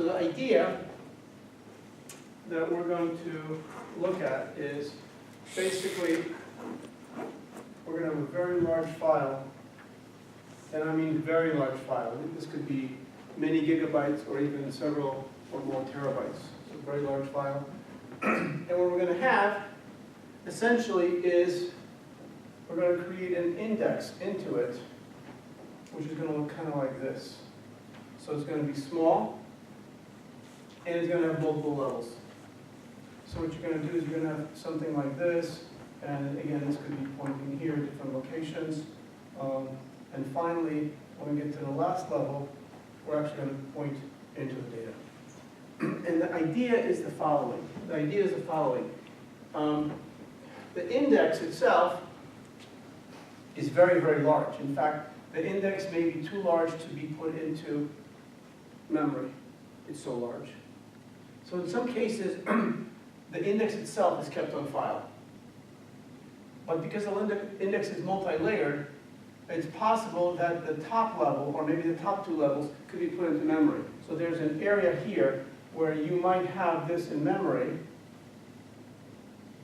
So the idea that we're going to look at is basically we're going to have a very large file, and I mean very large file. This could be many gigabytes or even several or more terabytes. So a very large file. And what we're going to have essentially is we're going to create an index into it, which is going to look kind of like this. So it's going to be small, and it's going to have multiple levels. So what you're going to do is you're going to have something like this, and again, this could be pointing here at different locations. And finally, when we get to the last level, we're actually going to point into the data. And the idea is the following. The idea is the following. The index itself is very, very large. In fact, the index may be too large to be put into memory. It's so large. So in some cases, the index itself is kept on file. But because the index is multi-layered, it's possible that the top level, or maybe the top two levels, could be put into memory. So there's an area here where you might have this in memory,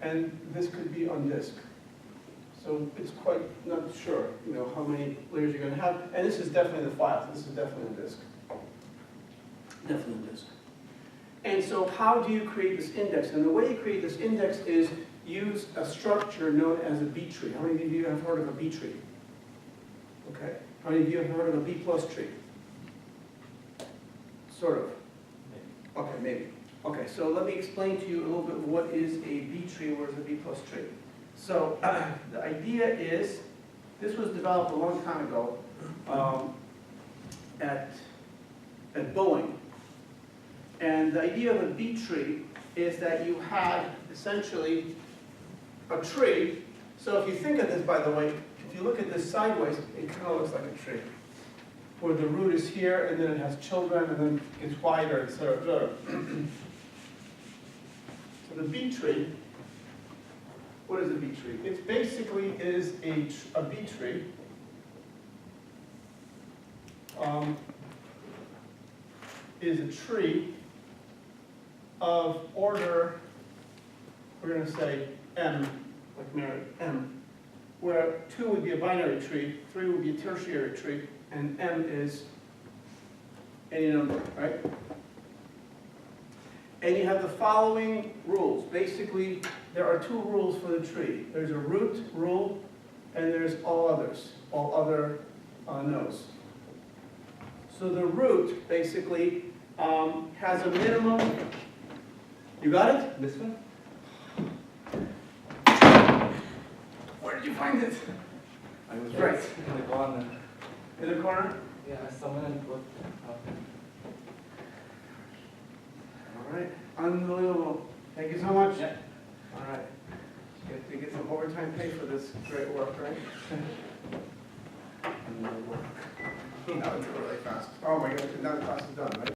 and this could be on disk. So it's quite not sure, how many layers you're going to have. And this is definitely the file. This is definitely a disk. Definitely a disk. And so how do you create this index? And the way you create this index is use a structure known as a B tree. How many of you have heard of a B tree? Okay. How many of you have heard of a B plus tree? Sort of. Maybe. Okay, maybe. Okay, so let me explain to you a little bit what is a B tree, what is a B plus tree. So the idea is, this was developed a long time ago at Boeing. And the idea of a B tree is that you have essentially a tree. So if you think of this, by the way, if you look at this sideways, it kind of looks like a tree, where the root is here, and then it has children, and then it gets wider, et cetera, et cetera. So the B tree, what is a B tree? It basically is a B tree is a tree of order, we're going to say M, like Mary, M, where 2 would be a binary tree, 3 would be a tertiary tree, and M is any number, right? And you have the following rules. Basically, there are 2 rules for the tree. There's a root rule, and there's all others, all other nodes. So the root, basically, has a minimum. You got it? This one? Where did you find it? I was Right. in the corner. In the corner? Yeah, someone put. All right. Unbelievable. Thank you so much. Yeah. All right. You get some overtime pay for this great work, right? That was really fast. Oh my God, now the class is done, right?